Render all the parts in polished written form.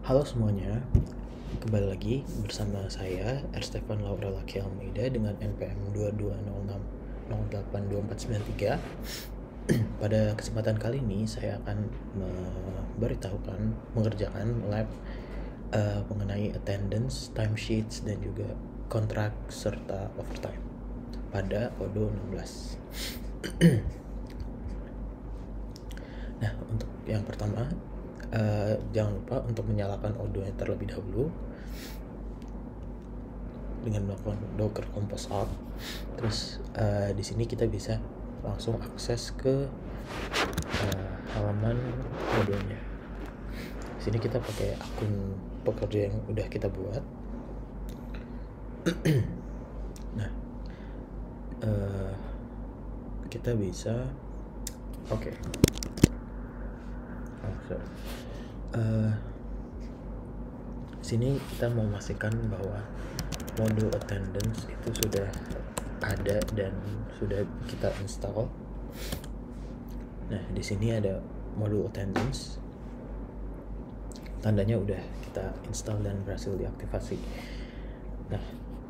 Halo semuanya, kembali lagi bersama saya Erstefan Laura Laki Almeida dengan NPM 2206082493. Pada kesempatan kali ini saya akan mengerjakan lab mengenai attendance, timesheets, dan juga kontrak serta overtime pada Odoo 16. Nah, untuk yang pertama, jangan lupa untuk menyalakan Odoo-nya terlebih dahulu dengan melakukan docker compose out. Terus di sini kita bisa langsung akses ke halaman Odoo-nya. Di sini kita pakai akun pekerja yang udah kita buat. Nah, kita bisa sini kita memastikan bahwa modul attendance itu sudah ada dan sudah kita install. Nah, di sini ada modul attendance, tandanya udah kita install dan berhasil diaktifasi. Nah,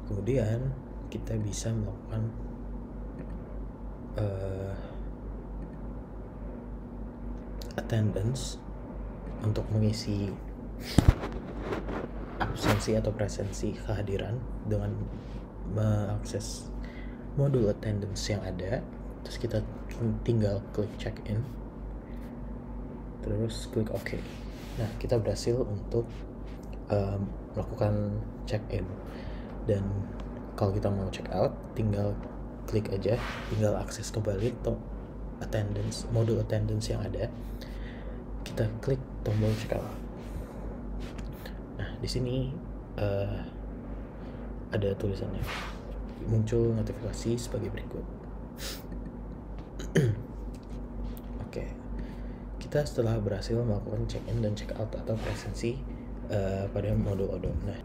kemudian kita bisa melakukan attendance untuk mengisi absensi atau presensi kehadiran dengan mengakses modul attendance yang ada. Terus kita tinggal klik check in, terus klik OK. Nah, kita berhasil untuk melakukan check in, dan kalau kita mau check out tinggal klik aja, tinggal akses kembali attendance, modul attendance yang ada, kita klik tombol check out. Nah, di sini ada tulisannya, muncul notifikasi sebagai berikut. Oke, kita setelah berhasil melakukan check in dan check out atau presensi pada modul Odoo. Nah,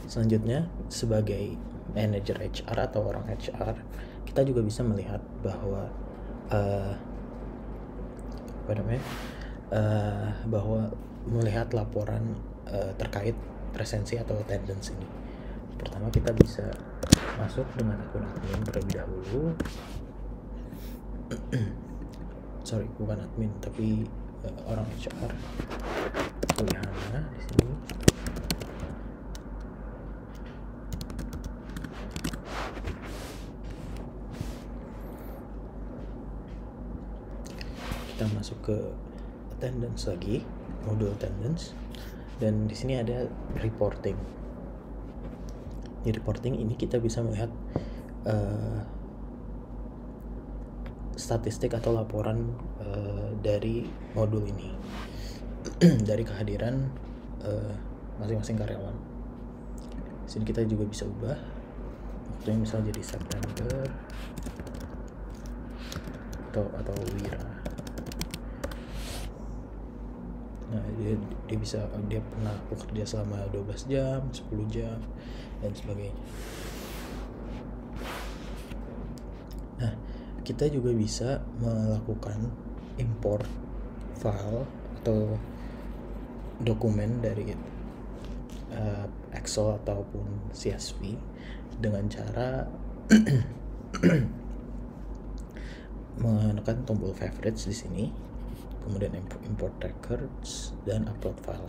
selanjutnya sebagai manager HR atau orang HR, kita juga bisa melihat bahwa bahwa melihat laporan terkait presensi atau attendance ini. Pertama, kita bisa masuk dengan akun admin terlebih dahulu. Bukan admin, tapi orang HR. Kuliahnya di sini. Kita masuk ke attendance lagi, modul attendance, dan di sini ada reporting. Di reporting ini kita bisa melihat statistik atau laporan dari modul ini dari kehadiran masing-masing karyawan. Di sini kita juga bisa ubah waktunya, misalnya jadi September atau Wira. Nah, dia pernah bekerja selama 12 jam, 10 jam, dan sebagainya. Nah, kita juga bisa melakukan import file atau dokumen dari Excel ataupun CSV dengan cara menekan tombol favorites di sini, kemudian import records dan upload file.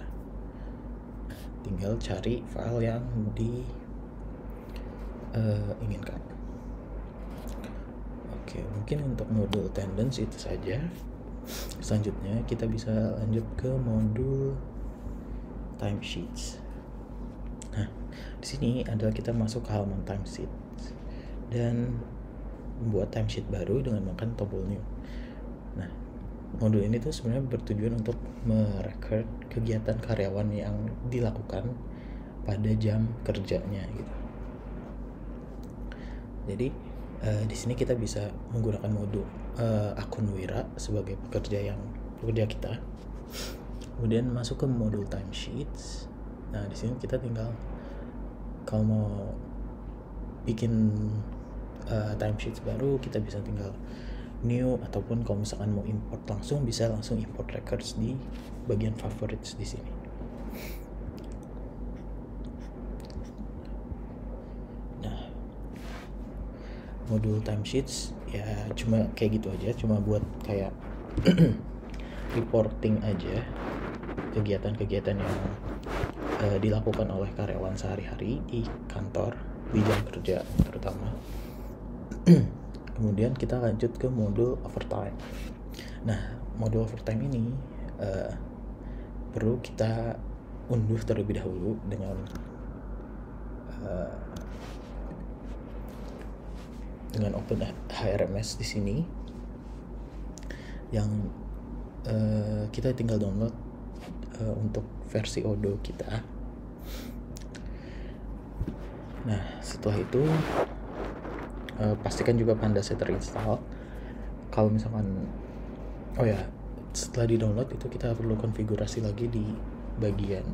Tinggal cari file yang diinginkan. Oke, mungkin untuk modul attendance itu saja. Selanjutnya kita bisa lanjut ke modul timesheets. Nah, di sini adalah kita masuk ke halaman timesheets dan membuat timesheet baru dengan menekan tombol new. Nah, modul ini tuh sebenarnya bertujuan untuk merecord kegiatan karyawan yang dilakukan pada jam kerjanya gitu. Jadi di sini kita bisa menggunakan modul akun Wira sebagai pekerja kita. Kemudian masuk ke modul timesheets. Nah, di sini kita tinggal kalau mau bikin timesheets baru, kita bisa tinggal new, ataupun kalau misalkan mau import langsung bisa langsung import records di bagian favorites di sini. Nah, modul timesheets ya cuma kayak gitu aja, cuma buat kayak reporting aja kegiatan-kegiatan yang dilakukan oleh karyawan sehari-hari di kantor, di jam kerja terutama. Kemudian kita lanjut ke modul overtime. Nah, modul overtime ini perlu kita unduh terlebih dahulu dengan open HRMS di sini, yang kita tinggal download untuk versi Odoo kita. Nah, setelah itu pastikan juga Pandasnya terinstall. Kalau misalkan setelah di download itu kita perlu konfigurasi lagi di bagian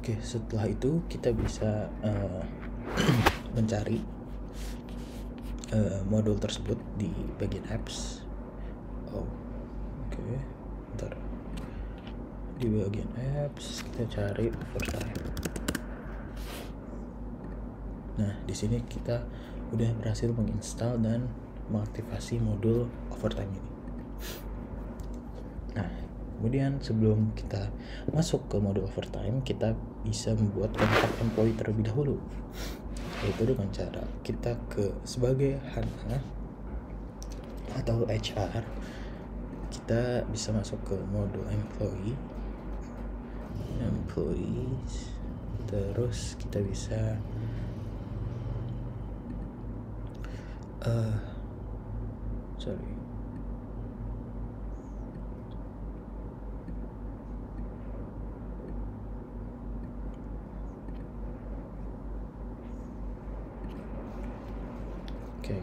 Oke, setelah itu kita bisa mencari modul tersebut di bagian apps. Bentar. Di bagian apps kita cari overtime. Nah, di sini kita udah berhasil menginstal dan mengaktifasi modul overtime ini. Nah, kemudian sebelum kita masuk ke modul overtime, kita bisa membuat kontrak employee terlebih dahulu, yaitu dengan cara kita sebagai HANA atau HR, kita bisa masuk ke modul employees, terus kita bisa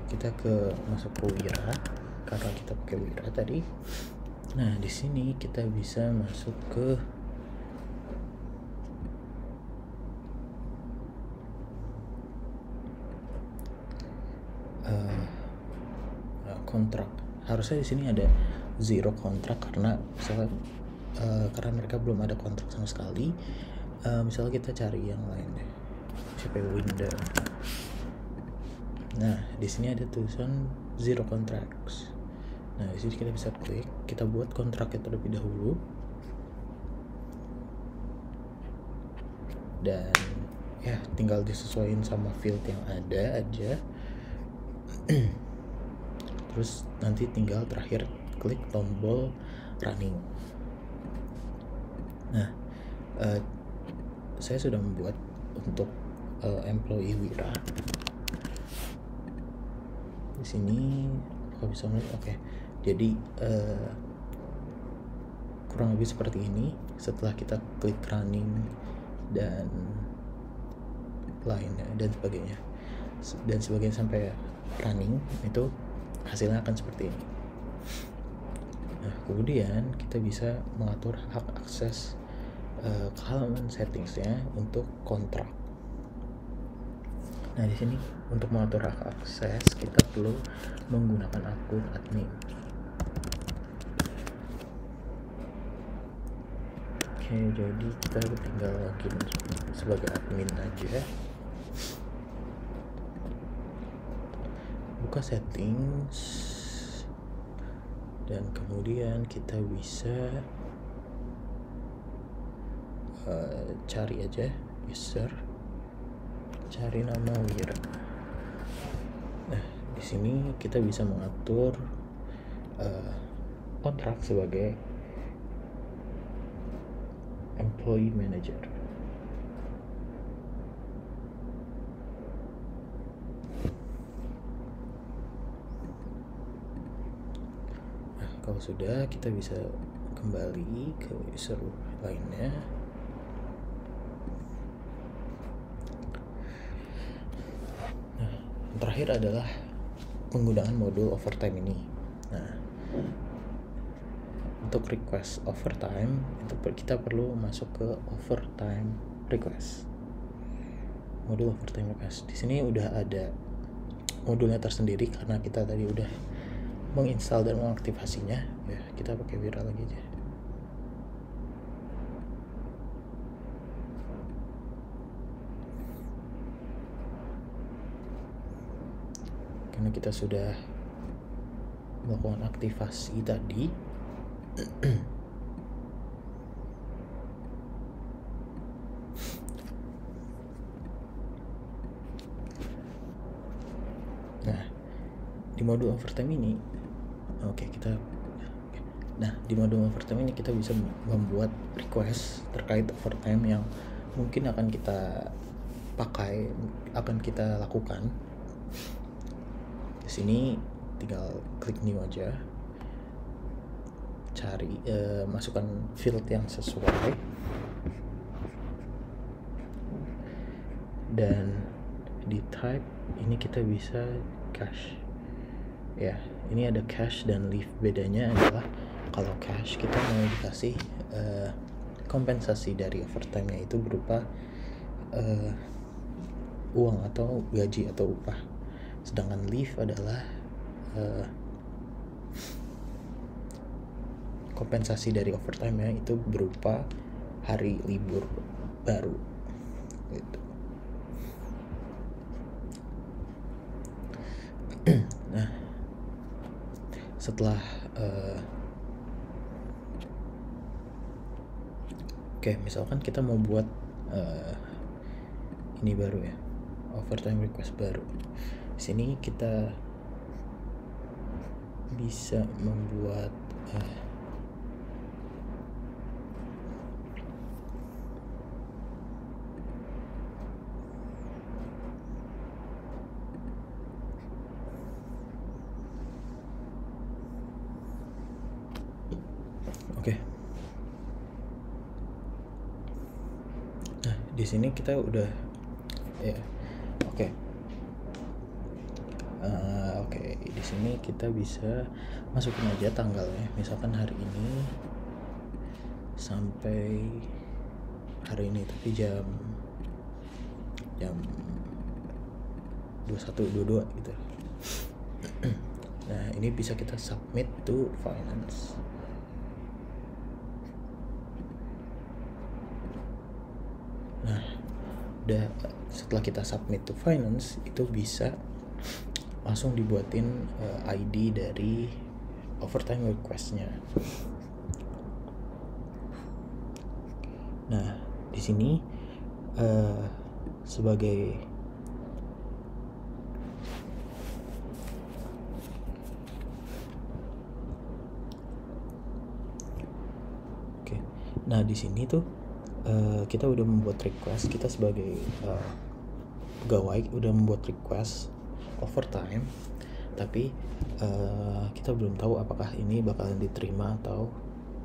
kita masuk ke Wira, karena kita pakai Wira tadi. Nah, di sini kita bisa masuk ke kontrak. Harusnya di sini ada zero kontrak karena misalnya karena mereka belum ada kontrak sama sekali. Misalnya kita cari yang lain deh, CP Window. Nah, di sini ada tulisan zero contracts. Nah, di sini kita bisa klik, kita buat kontraknya terlebih dahulu. Dan ya tinggal disesuaikan sama field yang ada aja. Terus nanti tinggal terakhir klik tombol running. Nah, saya sudah membuat untuk employee Wira. Di sini kalau bisa melihat, oke. Jadi kurang lebih seperti ini. Setelah kita klik running dan lainnya dan sebagainya sampai running, itu hasilnya akan seperti ini. Nah, kemudian kita bisa mengatur hak akses ke halaman settingsnya untuk kontrak. Nah, di sini untuk mengatur hak akses kita perlu menggunakan akun admin. Oke, jadi kita tinggal login sebagai admin aja. Buka settings dan kemudian kita bisa cari aja user, cari nama Wira. Nah, di sini kita bisa mengatur kontrak sebagai employee manager. Kalau sudah, kita bisa kembali ke user lainnya. Nah, yang terakhir adalah penggunaan modul overtime ini. Nah, untuk request overtime itu kita perlu masuk ke overtime request. Modul overtime request. Di sini udah ada modulnya tersendiri karena kita tadi udah menginstal dan mengaktifasinya. Ya, kita pakai Wira lagi aja. Karena kita sudah melakukan aktivasi tadi. Nah, di modul overtime ini di modul overtime ini kita bisa membuat request terkait overtime yang mungkin akan kita lakukan. Di sini tinggal klik new aja, cari masukkan field yang sesuai, dan di type ini kita bisa cache. Ya, ini ada cache dan leave. Bedanya adalah kalau cache kita mau dikasih kompensasi dari overtime-nya itu berupa uang atau gaji atau upah. Sedangkan leave adalah kompensasi dari overtime-nya itu berupa hari libur baru gitu. Nah, setelah misalkan kita mau buat ini baru ya, overtime request baru. Di sini kita bisa membuat di sini kita udah di sini kita bisa masukin aja tanggalnya, misalkan hari ini sampai hari ini, tapi jam 21.22 gitu. Nah, ini bisa kita submit to finance. Nah, setelah kita submit to finance, itu bisa langsung dibuatin ID dari overtime request-nya. Nah, di sini sebagai Nah, di sini tuh kita udah membuat request, kita sebagai pegawai udah membuat request overtime, tapi kita belum tahu apakah ini bakalan diterima atau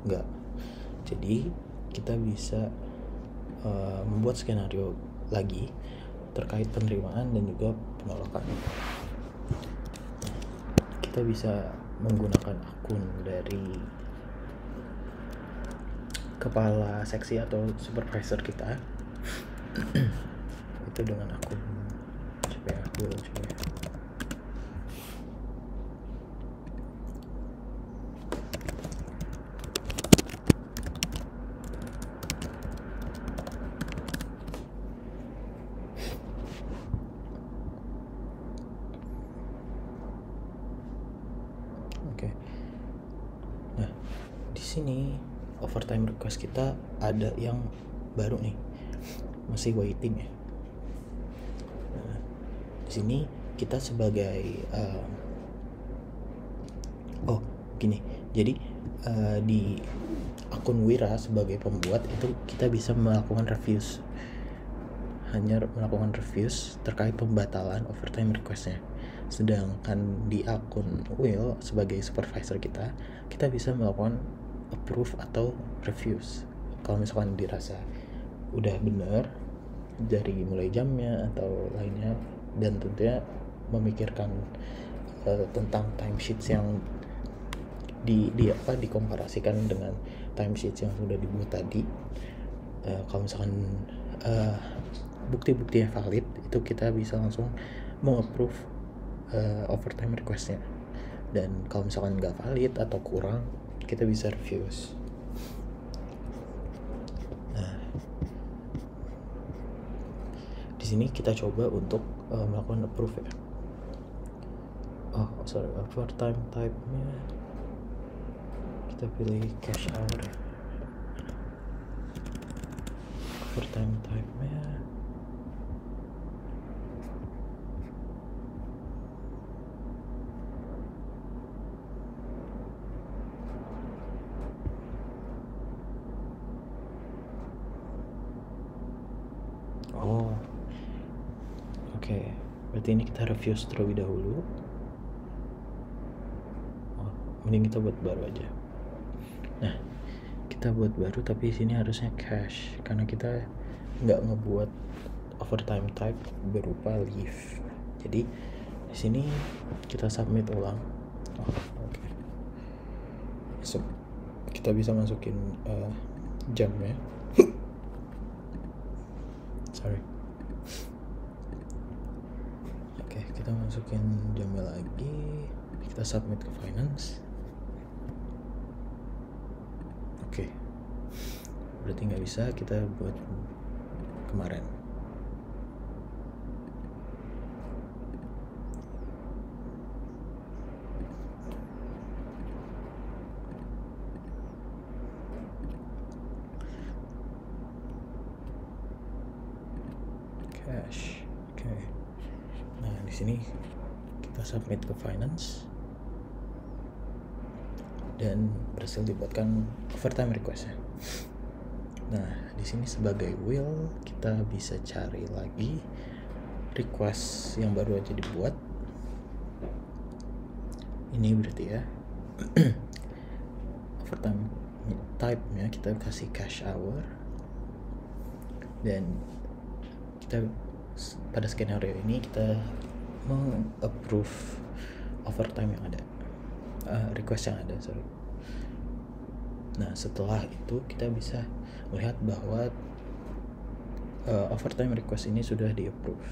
enggak. Jadi kita bisa membuat skenario lagi terkait penerimaan dan juga penolakan. Kita bisa menggunakan akun dari kepala seksi atau supervisor kita. Itu dengan akun Nah, di sini overtime request kita ada yang baru nih, masih waiting ya. Nah, di sini kita sebagai jadi di akun Wira sebagai pembuat itu kita bisa melakukan reviews, hanya melakukan reviews terkait pembatalan overtime requestnya. Sedangkan di akun Will sebagai supervisor kita bisa melakukan approve atau refuse kalau misalkan dirasa udah benar dari mulai jamnya atau lainnya, dan tentunya memikirkan tentang timesheets yang dikomparasikan dengan timesheets yang sudah dibuat tadi. Kalau misalkan bukti-buktinya valid, itu kita bisa langsung meng-approve overtime requestnya. Dan kalau misalkan nggak valid atau kurang, kita bisa refuse. Nah, di sini kita coba untuk melakukan approve ya. Overtime type-nya kita pilih cash hour ya. Overtime type-nya oke. Berarti ini kita refuse terlebih dahulu. Mending kita buat baru aja. Nah, kita buat baru tapi di sini harusnya cash karena kita nggak ngebuat overtime type berupa leave. Jadi di sini kita submit ulang. Oke. So, kita bisa masukin jamnya. Sorry. Oke, kita masukin jamnya lagi. Kita submit ke finance. Oke, berarti nggak bisa kita buat kemarin. Cash. Oke. Nah, di sini kita submit ke finance dan berhasil dibuatkan overtime request-nya. Nah, di sini sebagai Will kita bisa cari lagi request yang baru aja dibuat. Ini berarti ya overtime type-nya kita kasih cash hour, dan kita pada skenario ini kita meng-approve overtime yang ada, request yang ada, sorry. Nah, setelah itu kita bisa melihat bahwa overtime request ini sudah di-approve.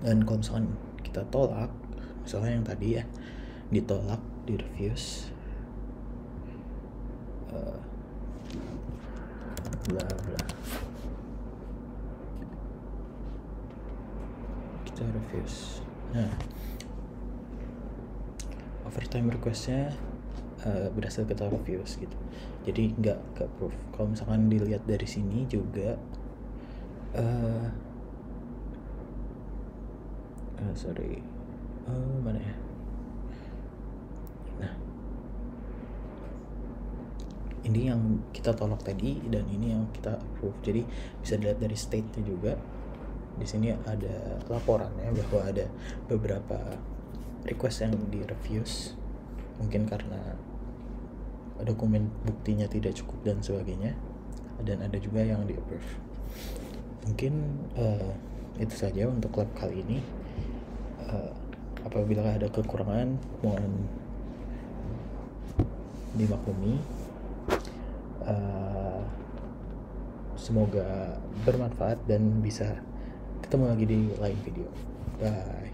Dan kalau misalkan kita tolak, misalnya yang tadi ya ditolak, di-refuse, bla bla, kita refuse. Nah, overtime requestnya berhasil kita refuse gitu, jadi nggak approve. Kalau misalkan dilihat dari sini juga mana ya, nah ini yang kita tolak tadi dan ini yang kita approve. Jadi bisa dilihat dari state-nya juga. Di sini ada laporannya bahwa ada beberapa request yang di refuse, mungkin karena dokumen buktinya tidak cukup dan sebagainya, dan ada juga yang di approve. Mungkin itu saja untuk lab kali ini. Apabila ada kekurangan mohon dimaklumi. Semoga bermanfaat dan bisa ketemu lagi di lain video. Bye.